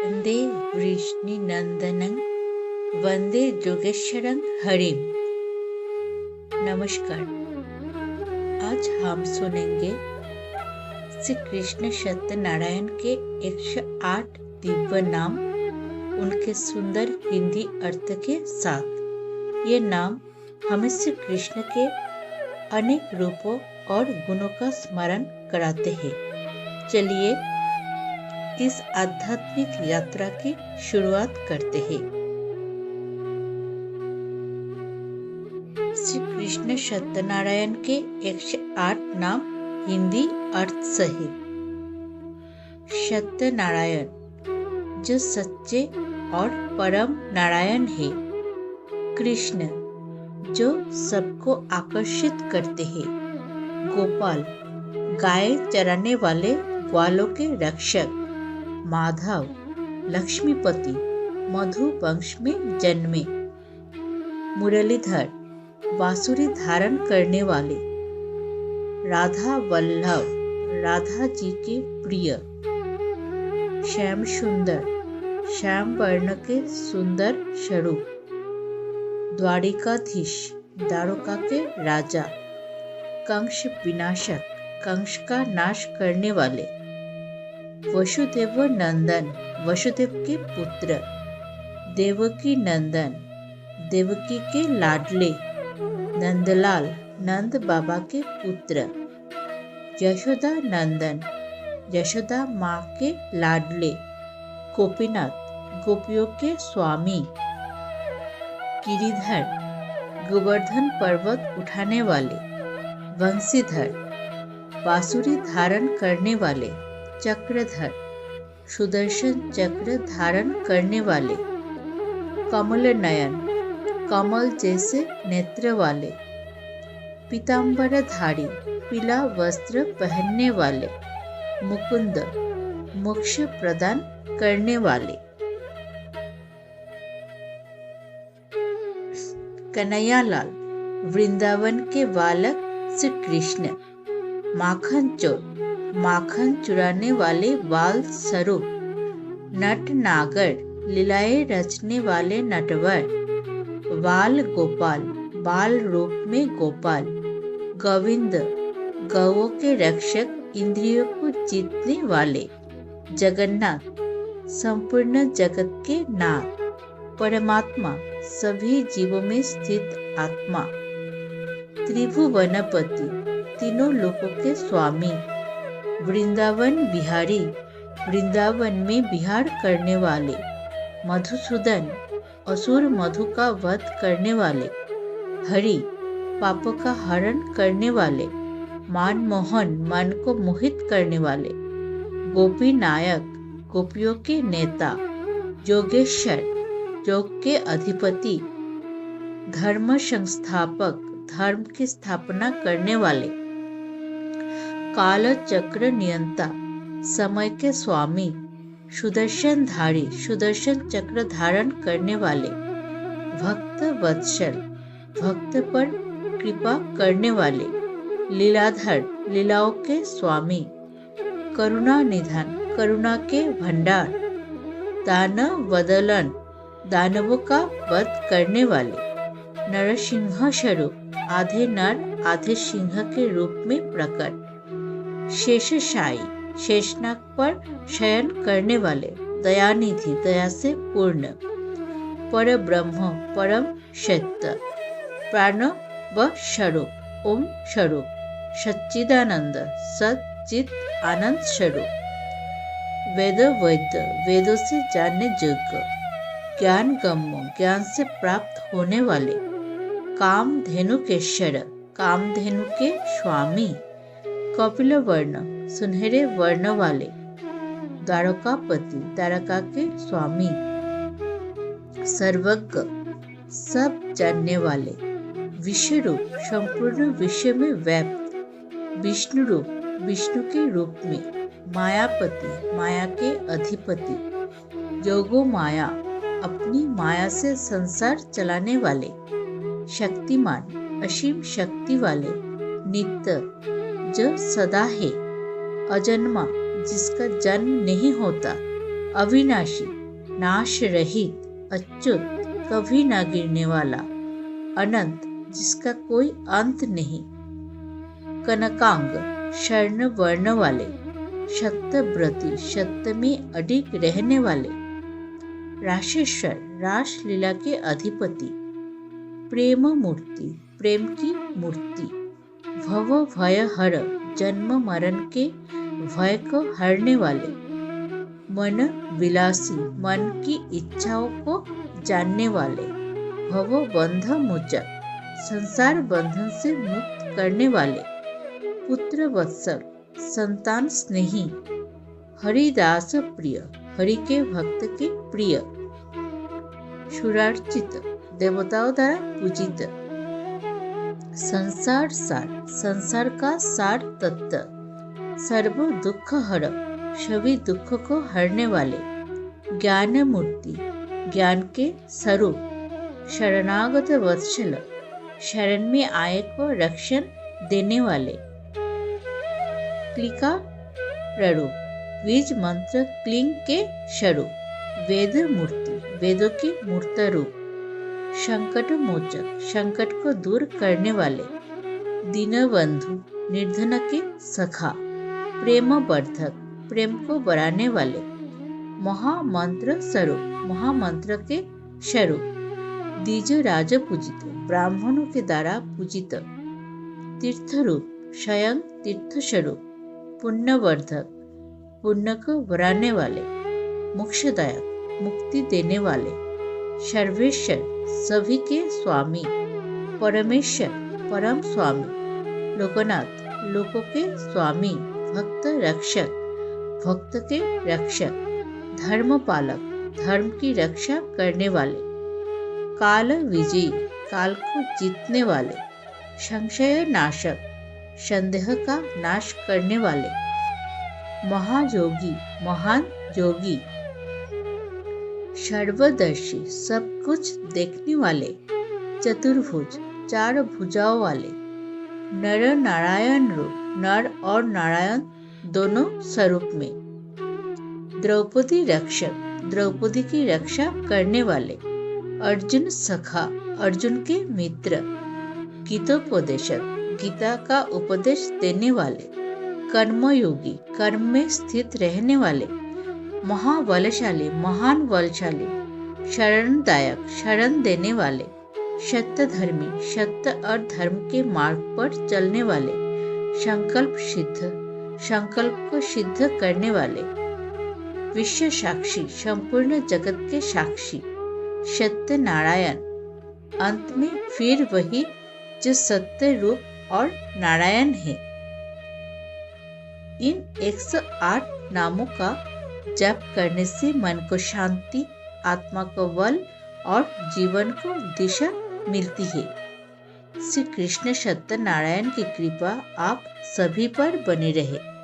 वंदे वृष्णिनंदनं वंदे जोगेश्वरं हरिम। नमस्कार। आज हम सुनेंगे श्री कृष्ण सत्यनारायण के 108 दिव्य नाम, उनके सुंदर हिंदी अर्थ के साथ। ये नाम हमें श्री कृष्ण के अनेक रूपों और गुणों का स्मरण कराते हैं। चलिए इस आध्यात्मिक यात्रा की शुरुआत करते हैं। श्री कृष्ण सत्यनारायण के 108 नाम हिंदी अर्थ सहित। सत्यनारायण जो सच्चे और परम नारायण है। कृष्ण जो सबको आकर्षित करते हैं। गोपाल गाय चराने वाले ग्वालों के रक्षक। माधव लक्ष्मीपति मधु वंश में जन्मे। मुरलीधर बांसुरी धारण करने वाले। राधा वल्लभ राधा जी के प्रिय। श्याम सुंदर श्याम वर्ण के सुंदर स्वरूप। द्वारिकाधीश द्वारका के राजा। कंस विनाशक कंस का नाश करने वाले। वसुदेव नंदन वसुदेव के पुत्र। देवकी नंदन देवकी के लाडले। नंदलाल नंद बाबा के पुत्र। यशोदा नंदन यशोदा माँ के लाडले। गोपीनाथ गोपियों के स्वामी। गिरिधर गोवर्धन पर्वत उठाने वाले। वंशीधर बांसुरी धारण करने वाले। चक्रधर सुदर्शन चक्र धारण करने वाले। कमल नयन कमल जैसे नेत्र वाले। पीतांबरधारी पीला वस्त्र पहनने वाले। मुकुंद मोक्ष प्रदान करने वाले। कन्हैयालाल वृंदावन के बालक श्री कृष्ण। माखन चोर माखन चुराने वाले बाल स्वरूप। नट नागर लीलाएं रचने वाले नटवर। बाल गोपाल बाल रूप में गोपाल। गोविंद गौओं के रक्षक इंद्रियों को जीतने वाले। जगन्नाथ संपूर्ण जगत के नाथ। परमात्मा सभी जीवों में स्थित आत्मा। त्रिभुवनपति तीनों लोकों के स्वामी। वृंदावन बिहारी वृंदावन में विहार करने वाले। मधुसूदन असुर मधु का वध करने वाले। हरि पापों का हरण करने वाले। मनमोहन मन को मोहित करने वाले। गोपी नायक गोपियों के नेता। योगेश्वर योग के अधिपति। धर्म संस्थापक धर्म की स्थापना करने वाले। काल चक्र नियंता समय के स्वामी। सुदर्शन धारी सुदर्शन चक्र धारण करने वाले। भक्त वत्सल भक्त पर कृपा करने वाले। लीलाधर लीलाओं के स्वामी। करुणा निधान करुणा के भंडार। दानव वदलन दानवों का वध करने वाले। नरसिंह स्वरूप आधे नर आधे सिंह के रूप में प्रकट। शेषशायी शेषनाग पर शयन करने वाले। दयानिधि दया से पूर्ण। पर ब्रह्म परम सत्य। प्राण व स्वरूप ओम स्वरूप। सच्चिदानंद सच्चित आनंद स्वरूप। वेद वैद्य वेदों से जानने योग्य। ज्ञान गम्य ज्ञान से प्राप्त होने वाले। कामधेनु केशर कामधेनु के स्वामी। कपिल वर्ण सुनहरे वर्ण वाले। द्वारकापति द्वारका के स्वामी। सर्वज्ञ सब जानने वाले। विश्व रूप संपूर्ण विश्व में व्याप्त। विष्णु रूप विष्णु के रूप में। मायापति माया के अधिपति। योगो माया अपनी माया से संसार चलाने वाले। शक्तिमान असीम शक्ति वाले। नित्य जो सदा है। अजन्मा जिसका जन्म नहीं होता। अविनाशी नाश रहित, अच्युत, कभी ना गिरने वाला, अनंत, जिसका कोई अंत नहीं, कनकांग, स्वर्ण वर्ण वाले, सत्यव्रती, सत्य में अडिग रहने वाले, राशेश्वर, रासलीला के अधिपति, प्रेम मूर्ति, प्रेम की मूर्ति, भव भय हर, जन्म मरण के भय को हरने वाले, मन विलासी, मन की इच्छाओं को जानने वाले, भव बंध मोचक, संसार बंधन से मुक्त करने वाले, पुत्र वत्सल, संतान स्नेही, हरिदास प्रिय, हरि के भक्त के प्रिय, सुरार्चित, देवताओं द्वारा पूजित, संसार सार, संसार का सार तत्व, सर्व दुख हर, सभी दुख को हरने वाले, ज्ञान मूर्ति, ज्ञान के स्वरूप, शरणागत वत्सल, शरण में आए को रक्षण देने वाले, क्लिका प्ररूप, बीज मंत्र क्लिंग के स्वरूप, वेद मूर्ति, वेदों की मूर्त रूप, संकट मोचक, संकट को दूर करने वाले, दीनबंधु, निर्धन के सखा, प्रेम वर्धक, प्रेम को बढ़ाने वाले, महामंत्र स्वरूप, महामंत्र के स्वरूप, द्विज राज पूजित, ब्राह्मणों के द्वारा पूजित, तीर्थ रूप, स्वयं तीर्थ स्वरूप, पुण्यवर्धक, पुण्य को बढ़ाने वाले, मोक्षदायक, मुक्ति देने वाले, सर्वेश्वर, सभी के स्वामी, परमेश्वर, परम स्वामी, लोकनाथ, लोकों के स्वामी, भक्त रक्षक, भक्त के रक्षक, धर्म पालक, धर्म की रक्षा करने वाले, काल विजयी, काल को जीतने वाले, संशय नाशक, संदेह का नाश करने वाले, महायोगी, महान योगी, सर्वदर्शी, सब कुछ देखने वाले, चतुर्भुज, चार भुजाओं वाले, नर नारायण रूप, नर और नारायण दोनों स्वरूप में, द्रौपदी रक्षक, द्रौपदी की रक्षा करने वाले, अर्जुन सखा, अर्जुन के मित्र, गीतोपदेशक, गीता का उपदेश देने वाले, कर्मयोगी, कर्म में स्थित रहने वाले, महाबलशाली, महान बलशाली, शरणदायक, शरण देने वाले, सत्य धर्मी, सत्य और धर्म के मार्ग पर चलने वाले, संकल्प सिद्ध, संकल्प को सिद्ध करने वाले, विश्व साक्षी, संपूर्ण जगत के साक्षी, सत्य नारायण, अंत में फिर वही जो सत्य रूप और नारायण है। इन 108 नामों का जप करने से मन को शांति, आत्मा को बल और जीवन को दिशा मिलती है। श्री कृष्ण सत्यनारायण की कृपा आप सभी पर बनी रहे।